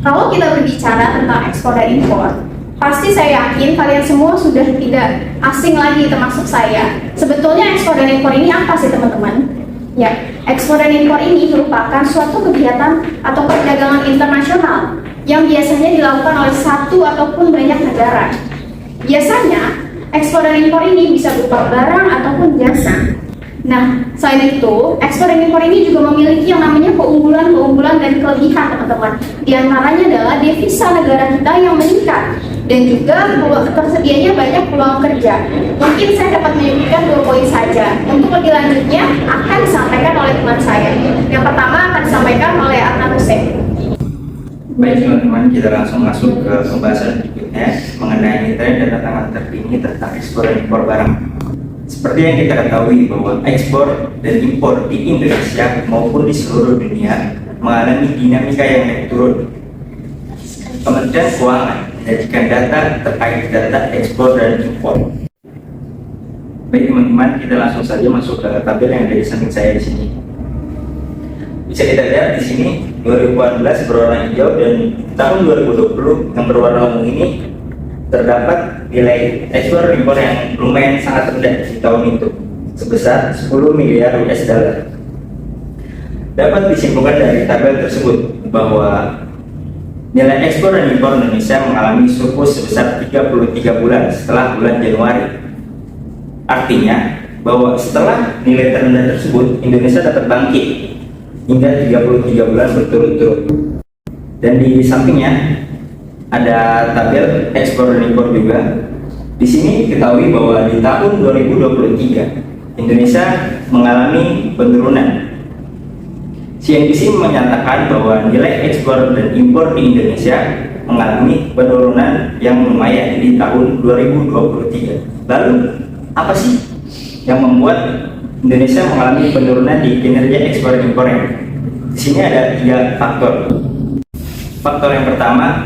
Kalau kita berbicara tentang ekspor dan impor, pasti saya yakin kalian semua sudah tidak asing lagi termasuk saya. Sebetulnya ekspor dan impor ini apa sih teman-teman? Ya, ekspor dan impor ini merupakan suatu kegiatan atau perdagangan internasional yang biasanya dilakukan oleh satu ataupun banyak negara. Biasanya, ekspor dan impor ini bisa berupa barang ataupun jasa. Nah, selain itu, ekspor dan impor ini juga memiliki yang namanya keunggulan dan kelebihan, teman-teman. Di antaranya adalah devisa negara kita yang meningkat dan juga tersedianya banyak peluang kerja. Mungkin saya dapat menyebutkan 2 poin saja. Untuk lebih lanjutnya akan disampaikan oleh teman saya. Yang pertama akan disampaikan oleh Adnan Hussein. Baik teman-teman, kita langsung masuk ke pembahasan berikutnya mengenai tren dan tantangan terkini tentang ekspor dan impor barang. Seperti yang kita ketahui bahwa ekspor dan impor di Indonesia maupun di seluruh dunia mengalami dinamika yang naik turun. Kementerian Keuangan menyajikan data terkait data ekspor dan impor. Baik teman-teman, kita langsung saja masuk ke tabel yang ada di samping saya di sini. Bisa kita lihat di sini 2018 berwarna hijau dan tahun 2020 yang berwarna ungu ini terdapat nilai ekspor impor yang lumayan sangat rendah di tahun itu sebesar 10 miliar US dollar. Dapat disimpulkan dari tabel tersebut bahwa nilai ekspor dan impor Indonesia mengalami surplus sebesar 33 bulan setelah bulan Januari. Artinya bahwa setelah nilai terendah tersebut Indonesia dapat bangkit hingga 33 bulan berturut-turut. Dan di sampingnya ada tabel ekspor dan impor juga. Di sini diketahui bahwa di tahun 2023 Indonesia mengalami penurunan. CNBC menyatakan bahwa nilai ekspor dan impor di Indonesia mengalami penurunan yang lumayan di tahun 2023. Lalu apa sih yang membuat Indonesia mengalami penurunan di kinerja ekspor dan impor? Di sini ada 3 faktor. Faktor yang pertama,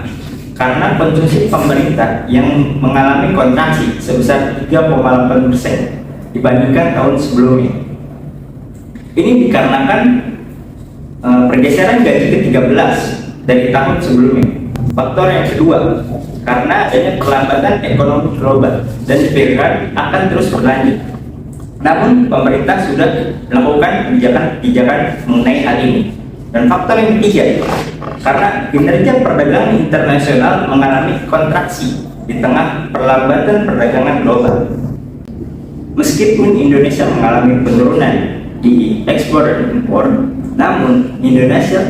karena konsumsi pemerintah yang mengalami kontraksi sebesar 3,8% dibandingkan tahun sebelumnya. Ini dikarenakan pergeseran gaji ke-13 dari tahun sebelumnya. Faktor yang kedua, karena adanya perlambatan ekonomi global dan diperkirakan akan terus berlanjut. Namun pemerintah sudah melakukan kebijakan mengenai hal ini. Dan faktor yang ketiga, karena kinerja perdagangan internasional mengalami kontraksi di tengah perlambatan perdagangan global. Meskipun Indonesia mengalami penurunan di ekspor dan impor, namun Indonesia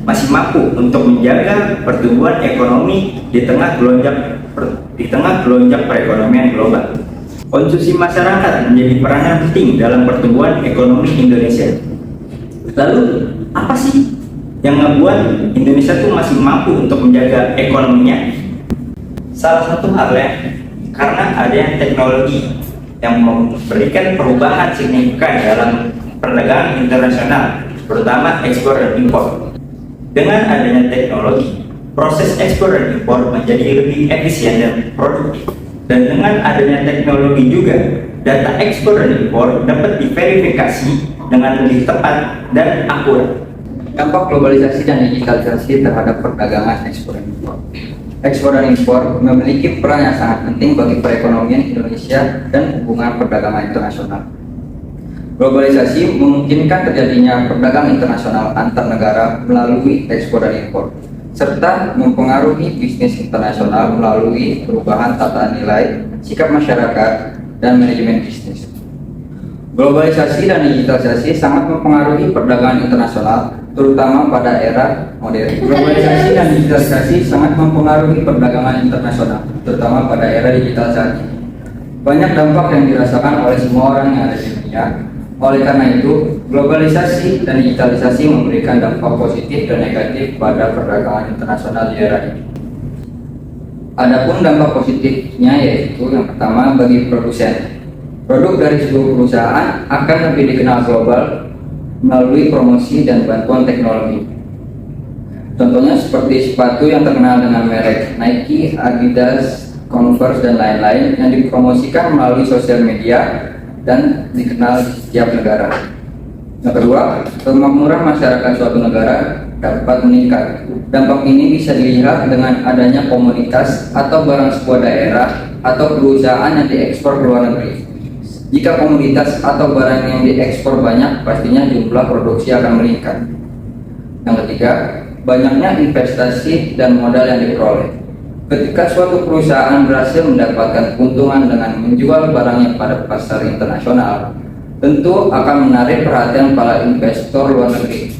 masih mampu untuk menjaga pertumbuhan ekonomi di tengah gelonjak perekonomian global. Konsumsi masyarakat menjadi peranan penting dalam pertumbuhan ekonomi Indonesia. Lalu apa sih yang membuat Indonesia tuh masih mampu untuk menjaga ekonominya? Salah satu halnya karena adanya teknologi yang memberikan perubahan signifikan dalam perdagangan internasional, terutama ekspor dan impor. Dengan adanya teknologi, proses ekspor dan impor menjadi lebih efisien dan produktif. Dan dengan adanya teknologi juga, data ekspor dan impor dapat diverifikasi dengan lebih tepat dan akurat. Dampak globalisasi dan digitalisasi terhadap perdagangan ekspor dan impor. Ekspor dan impor memiliki peran yang sangat penting bagi perekonomian Indonesia dan hubungan perdagangan internasional. Globalisasi memungkinkan terjadinya perdagangan internasional antar negara melalui ekspor dan impor, serta mempengaruhi bisnis internasional melalui perubahan tata nilai, sikap masyarakat, dan manajemen bisnis. Globalisasi dan digitalisasi sangat mempengaruhi perdagangan internasional, terutama pada era modern. Globalisasi dan digitalisasi sangat mempengaruhi perdagangan internasional, terutama pada era digitalisasi. Banyak dampak yang dirasakan oleh semua orang yang ada di dunia. Oleh karena itu, globalisasi dan digitalisasi memberikan dampak positif dan negatif pada perdagangan internasional di era ini. Adapun dampak positifnya yaitu yang pertama bagi produsen. Produk dari sebuah perusahaan akan lebih dikenal global melalui promosi dan bantuan teknologi. Contohnya seperti sepatu yang terkenal dengan merek Nike, Adidas, Converse, dan lain-lain yang dipromosikan melalui sosial media dan dikenal di setiap negara. Yang kedua, kemakmuran masyarakat suatu negara dapat meningkat. Dampak ini bisa dilihat dengan adanya komoditas atau barang sebuah daerah atau perusahaan yang diekspor ke luar negeri. Jika komoditas atau barang yang diekspor banyak, pastinya jumlah produksi akan meningkat. Yang ketiga, banyaknya investasi dan modal yang diperoleh. Ketika suatu perusahaan berhasil mendapatkan keuntungan dengan menjual barangnya pada pasar internasional, tentu akan menarik perhatian para investor luar negeri.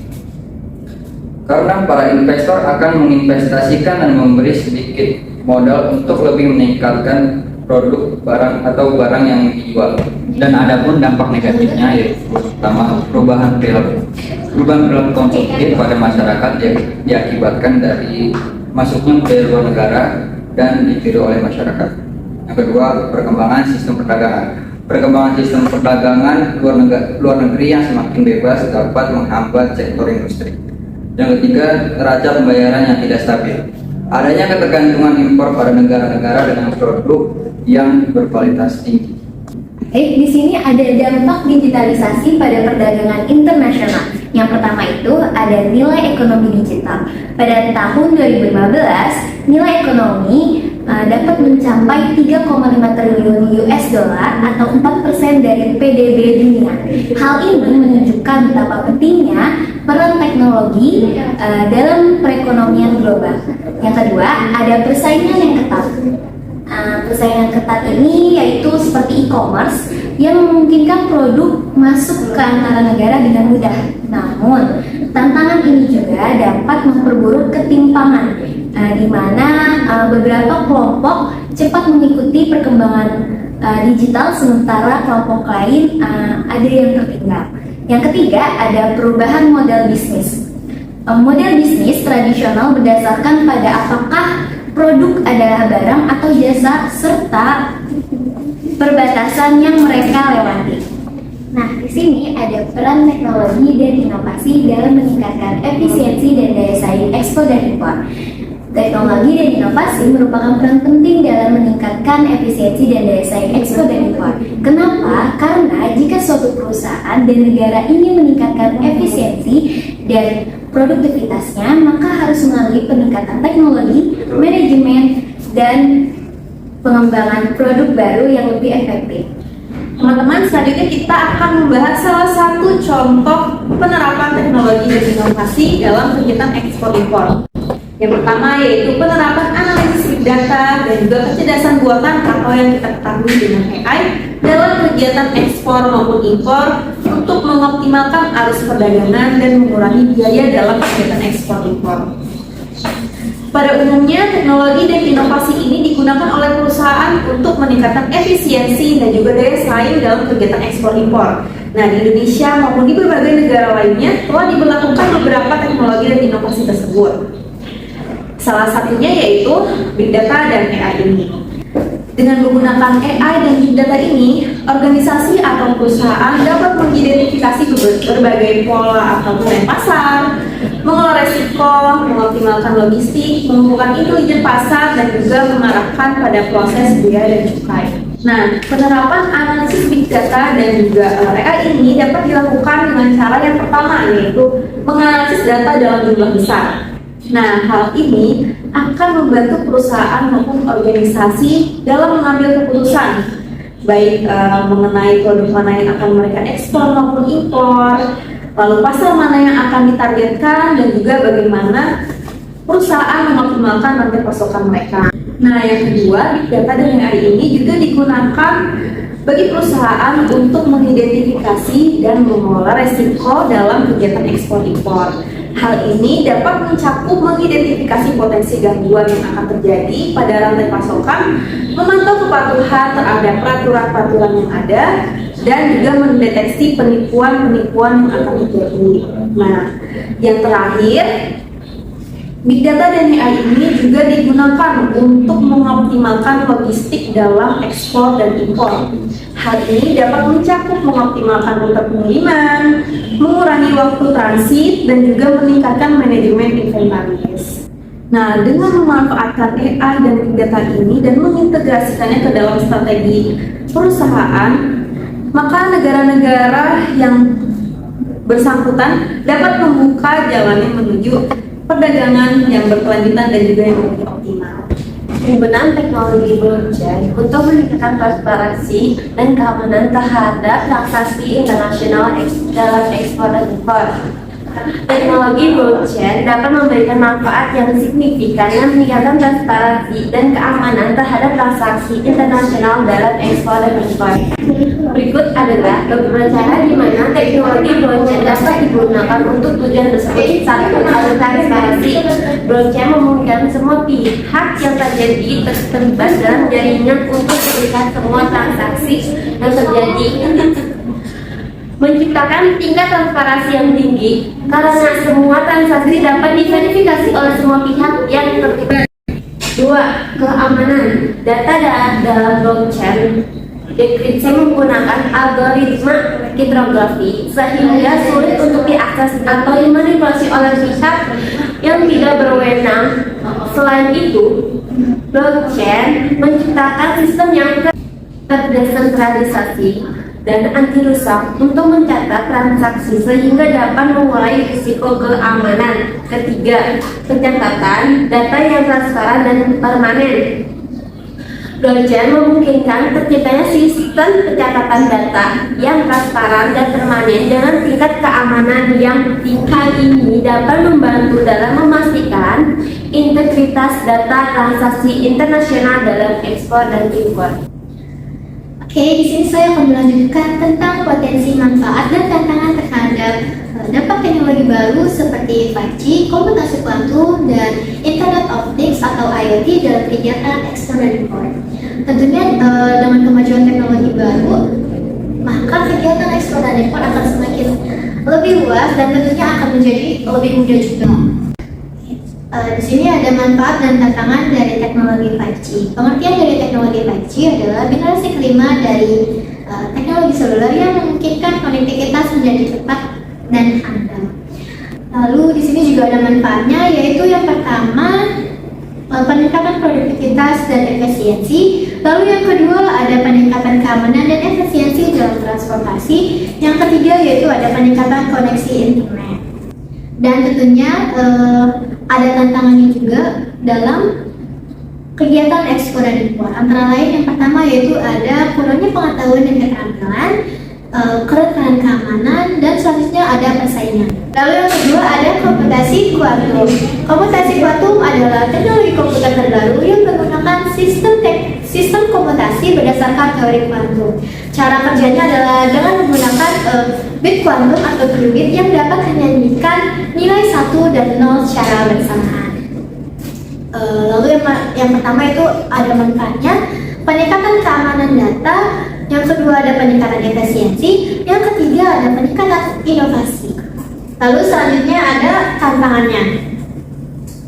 Karena para investor akan menginvestasikan dan memberi sedikit modal untuk lebih meningkatkan produk barang atau barang yang dijual. Dan adapun dampak negatifnya yaitu pertama, perubahan perilaku konsumtif pada masyarakat yang diakibatkan dari masuknya budaya luar negara dan ditiru oleh masyarakat. Yang kedua, perkembangan sistem perdagangan. Perkembangan sistem perdagangan luar negeri yang semakin bebas dapat menghambat sektor industri. Yang ketiga, neraca pembayaran yang tidak stabil. Adanya ketergantungan impor pada negara-negara dengan produk yang berkualitas tinggi. Di sini ada dampak digitalisasi pada perdagangan internasional. Yang pertama itu ada nilai ekonomi digital. Pada tahun 2015, nilai ekonomi dapat mencapai 3,5 triliun US dollar atau 4% dari PDB dunia. Hal ini menunjukkan betapa pentingnya peran teknologi dalam perekonomian global. Yang kedua, ada persaingan yang ketat. Persaingan ketat ini yaitu seperti e-commerce yang memungkinkan produk masuk ke antara negara dengan mudah. Namun, tantangan ini juga dapat memperburuk ketimpangan di mana beberapa kelompok cepat mengikuti perkembangan digital sementara kelompok lain ada yang tertinggal. Yang ketiga, ada perubahan model bisnis. Model bisnis tradisional berdasarkan pada apakah produk adalah barang atau jasa serta perbatasan yang mereka lewati. Nah, di sini ada peran teknologi dan inovasi dalam meningkatkan efisiensi dan daya saing ekspor dan impor. Teknologi dan inovasi merupakan peran penting dalam meningkatkan efisiensi dan daya saing ekspor dan impor. Kenapa? Karena jika suatu perusahaan dan negara ingin meningkatkan efisiensi dan produktivitasnya, maka harus melalui peningkatan teknologi, manajemen, dan pengembangan produk baru yang lebih efektif. Teman-teman, selanjutnya kita akan membahas salah satu contoh penerapan teknologi dan inovasi dalam kegiatan ekspor impor. Yang pertama yaitu penerapan analisis big data dan juga kecerdasan buatan atau yang kita ketahui dengan AI dalam kegiatan ekspor maupun impor untuk mengoptimalkan arus perdagangan dan mengurangi biaya dalam kegiatan ekspor impor. Pada umumnya, teknologi dan inovasi ini digunakan oleh perusahaan untuk meningkatkan efisiensi dan juga daya saing dalam kegiatan ekspor impor. Nah, di Indonesia maupun di berbagai negara lainnya telah diberlakukan beberapa teknologi dan inovasi tersebut. Salah satunya yaitu Big Data dan AI ini. Dengan menggunakan AI dan Big Data ini, organisasi atau perusahaan dapat mengidentifikasi berbagai pola atau tren pasar, mengelola risiko, mengoptimalkan logistik, mengumpulkan intelijen pasar, dan juga mengarahkan pada proses biaya dan cukai. Nah, penerapan analisis Big Data dan juga AI ini dapat dilakukan dengan cara yang pertama, yaitu menganalisis data dalam jumlah besar. Nah, hal ini akan membantu perusahaan maupun organisasi dalam mengambil keputusan baik mengenai produk mana yang akan mereka ekspor maupun impor, lalu pasar mana yang akan ditargetkan, dan juga bagaimana perusahaan mengoptimalkan rantai pasokan mereka. Nah, yang kedua, Big Data dan AI ini juga digunakan bagi perusahaan untuk mengidentifikasi dan mengelola resiko dalam kegiatan ekspor impor. Hal ini dapat mencakup mengidentifikasi potensi gangguan yang akan terjadi pada rantai pasokan, memantau kepatuhan terhadap peraturan-peraturan yang ada, dan juga mendeteksi penipuan-penipuan yang akan terjadi. Nah, yang terakhir, Big Data dan AI ini juga digunakan untuk mengoptimalkan logistik dalam ekspor dan impor. Hal ini dapat mencakup mengoptimalkan rute pengiriman, mengurangi waktu transit, dan juga meningkatkan manajemen inventaris. Nah, dengan memanfaatkan AI dan Big Data ini dan mengintegrasikannya ke dalam strategi perusahaan, maka negara-negara yang bersangkutan dapat membuka jalannya menuju perdagangan yang berkelanjutan dan juga yang lebih optimal. Penggunaan teknologi blockchain untuk meningkatkan transparansi dan keamanan terhadap transaksi internasional dalam ekspor dan impor. Teknologi blockchain dapat memberikan manfaat yang signifikan yang meningkatkan transparansi dan keamanan terhadap transaksi internasional dalam ekspor dan impor. Berikut adalah beberapa cara di mana teknologi blockchain dapat digunakan untuk tujuan tersebut. 1. Transparansi. Blockchain memungkinkan semua pihak yang terlibat dalam jaringan untuk melihat semua transaksi yang terjadi, menciptakan tingkat transparansi yang tinggi karena semua transaksi dapat diverifikasi oleh semua pihak yang terlibat. 2. Keamanan. Data dalam blockchain dekripsi menggunakan algoritma kriptografi sehingga sulit untuk diakses atau dimanipulasi oleh pihak yang tidak berwenang. Selain itu, blockchain menciptakan sistem yang terdesentralisasi dan anti rusak untuk mencatat transaksi sehingga dapat mengurangi risiko keamanan. 3. Pencatatan data yang transparan dan permanen. Blockchain memungkinkan terciptanya sistem pencatatan data yang transparan dan permanen dengan tingkat keamanan yang tinggi. Hal ini dapat membantu dalam memastikan integritas data transaksi internasional dalam ekspor dan impor. Oke, di sini saya akan melanjutkan tentang potensi manfaat dan tantangan terhadap dampak teknologi baru seperti 5G, komputasi kuantum, dan Internet of Things atau IoT dalam kegiatan ekspor dan impor. Tentunya dengan kemajuan teknologi baru, maka kegiatan ekspor dan impor akan semakin lebih luas dan tentunya akan menjadi lebih mudah juga. Di sini ada manfaat dan tantangan dari teknologi 5G. Pengertian dari teknologi 5G adalah generasi kelima dari teknologi seluler yang memungkinkan konektivitas menjadi cepat dan handal. Lalu di sini juga ada manfaatnya, yaitu yang pertama peningkatan produktivitas dan efisiensi. Lalu yang kedua ada peningkatan keamanan dan efisiensi dalam transportasi. Yang ketiga yaitu ada peningkatan koneksi internet. Dan tentunya ada tantangannya juga dalam kegiatan ekspor dan impor. Antara lain yang pertama yaitu ada kurangnya pengetahuan dan keterampilan, kerentanan keamanan, dan selanjutnya ada persaingan. Lalu yang kedua ada komputasi kuantum. Komputasi kuantum adalah teknologi komputer terbaru yang menggunakan sistem komputasi berdasarkan teori kuantum. Cara kerjanya adalah dengan menggunakan bit kuantum atau qubit yang dapat menyanyikan nilai 1 dan 0 secara bersamaan. Lalu yang pertama itu ada manfaatnya, peningkatan keamanan data. Yang kedua ada peningkatan efisiensi. Yang ketiga ada peningkatan inovasi. Lalu selanjutnya ada tantangannya.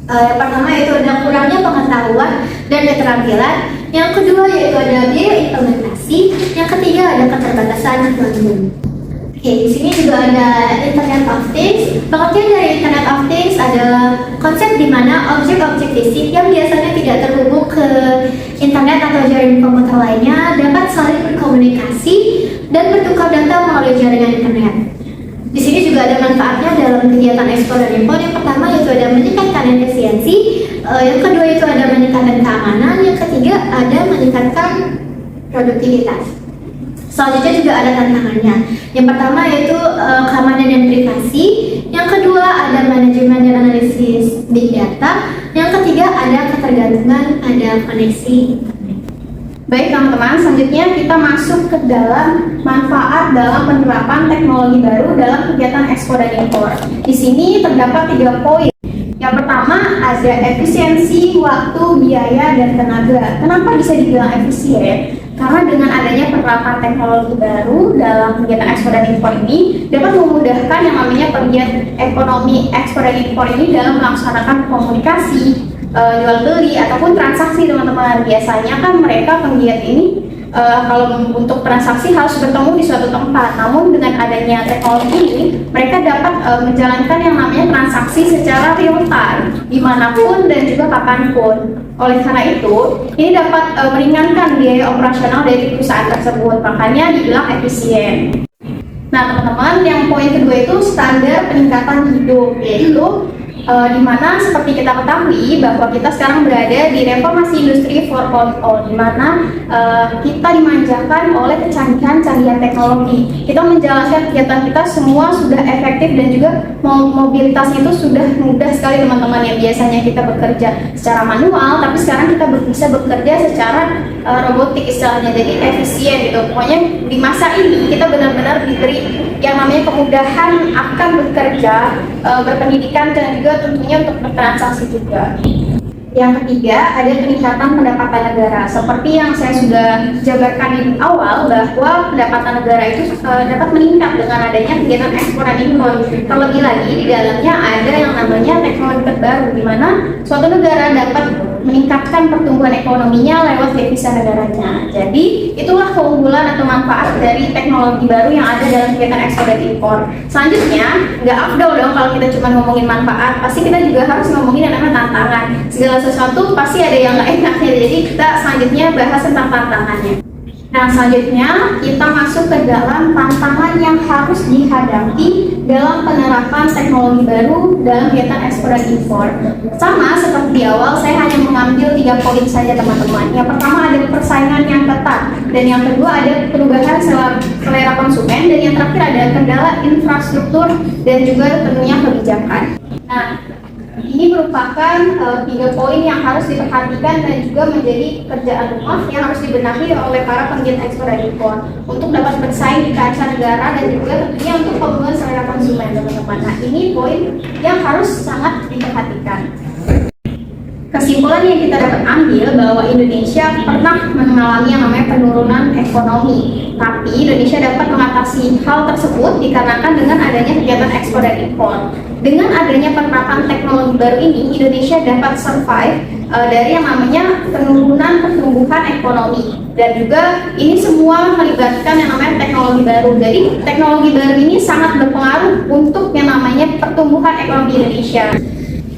Yang pertama yaitu ada kurangnya pengetahuan dan keterampilan. Yang kedua yaitu ada biaya implementasi. Yang ketiga ada keterbatasan kuantum. Oke, di sini juga ada Internet of Things. Pengertian dari Internet of Things adalah konsep di mana objek-objek fisik yang biasanya tidak terhubung ke internet atau jaringan komputer lainnya dapat saling berkomunikasi dan bertukar data melalui jaringan internet. Di sini juga ada manfaatnya dalam kegiatan ekspor dan impor. Yang pertama yaitu ada meningkatkan efisiensi, yang kedua itu ada meningkatkan keamanan, yang ketiga ada meningkatkan produktivitas. Selanjutnya juga ada tantangannya. Yang pertama yaitu keamanan dan privasi. Yang kedua ada manajemen dan analisis big data. Yang ketiga ada ketergantungan pada koneksi. Baik teman-teman, selanjutnya kita masuk ke dalam manfaat dalam penerapan teknologi baru dalam kegiatan ekspor dan impor. Di sini terdapat 3 poin. Yang pertama ada efisiensi, waktu, biaya, dan tenaga. Kenapa bisa dibilang efisien? Karena dengan adanya penerapan teknologi baru dalam kegiatan ekspor dan impor ini dapat memudahkan yang namanya pegiat ekonomi ekspor dan impor ini dalam melaksanakan komunikasi, jual beli ataupun transaksi teman-teman. Biasanya kan mereka penggiat ini kalau untuk transaksi harus bertemu di suatu tempat. Namun dengan adanya teknologi ini mereka dapat menjalankan yang namanya transaksi secara real time dimanapun dan juga kapanpun. Oleh karena itu, ini dapat meringankan biaya operasional dari perusahaan tersebut, makanya dibilang efisien. Nah, teman-teman, yang poin kedua itu standar peningkatan hidup, yaitu di mana seperti kita ketahui bahwa kita sekarang berada di reformasi industri 4.0, di mana kita dimanjakan oleh kecanggihan teknologi. Kita menjalankan kegiatan kita semua sudah efektif dan juga mobilitas itu sudah mudah sekali teman-teman. Yang biasanya kita bekerja secara manual, tapi sekarang kita bisa bekerja secara robotik istilahnya, jadi efisien gitu. Pokoknya di masa ini kita benar-benar diberi yang namanya kemudahan akan bekerja, berpendidikan dan juga tentunya untuk bertransaksi juga. Yang ketiga, ada peningkatan pendapatan negara. Seperti yang saya sudah jabarkan di awal, bahwa pendapatan negara itu dapat meningkat dengan adanya kegiatan ekspor dan impor. Terlebih lagi, di dalamnya ada yang namanya teknologi terbaru, di mana suatu negara dapat meningkatkan pertumbuhan ekonominya lewat devisa negaranya. Jadi, itulah keunggulan atau manfaat dari teknologi baru yang ada dalam kegiatan ekspor dan impor. Selanjutnya, nggak afdol dong kalau kita cuma ngomongin manfaat, pasti kita juga harus ngomongin yang namanya tantangan. Segala sesuatu pasti ada yang nggak enaknya, jadi kita selanjutnya bahas tentang tantangannya. Nah, selanjutnya kita masuk ke dalam tantangan yang harus dihadapi dalam penerapan teknologi baru dalam kegiatan ekspor dan impor. Sama seperti di awal, saya hanya mengambil 3 poin saja teman-teman. Yang pertama ada persaingan yang ketat, dan yang kedua ada perubahan selera konsumen, dan yang terakhir ada kendala infrastruktur dan juga tentunya kebijakan. Nah, ini merupakan 3 poin yang harus diperhatikan dan juga menjadi kerjaan rumah yang harus dibenahi oleh para penggiat ekspor dan impor untuk dapat bersaing di kancah negara dan juga tentunya untuk pemenuhan selera konsumen, teman-teman. Nah, ini poin yang harus sangat diperhatikan. Kesimpulan yang kita dapat ambil bahwa Indonesia pernah mengalami yang namanya penurunan ekonomi, tapi Indonesia dapat mengatasi hal tersebut dikarenakan dengan adanya kegiatan ekspor dan impor. Dengan adanya penerapan teknologi baru ini, Indonesia dapat survive dari yang namanya penurunan pertumbuhan ekonomi, dan juga ini semua melibatkan yang namanya teknologi baru. Jadi teknologi baru ini sangat berpengaruh untuk yang namanya pertumbuhan ekonomi Indonesia.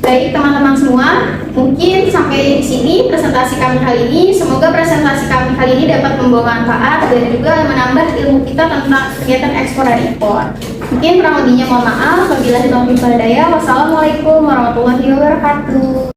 Baik teman-teman semua, mungkin sampai di sini presentasi kami kali ini. Semoga presentasi kami kali ini dapat membawa manfaat dan juga menambah ilmu kita tentang kegiatan ekspor dan impor. Mungkin kurang lebihnya mohon maaf. Wabillahi taufiq wal hidayah. Wassalamualaikum warahmatullahi wabarakatuh.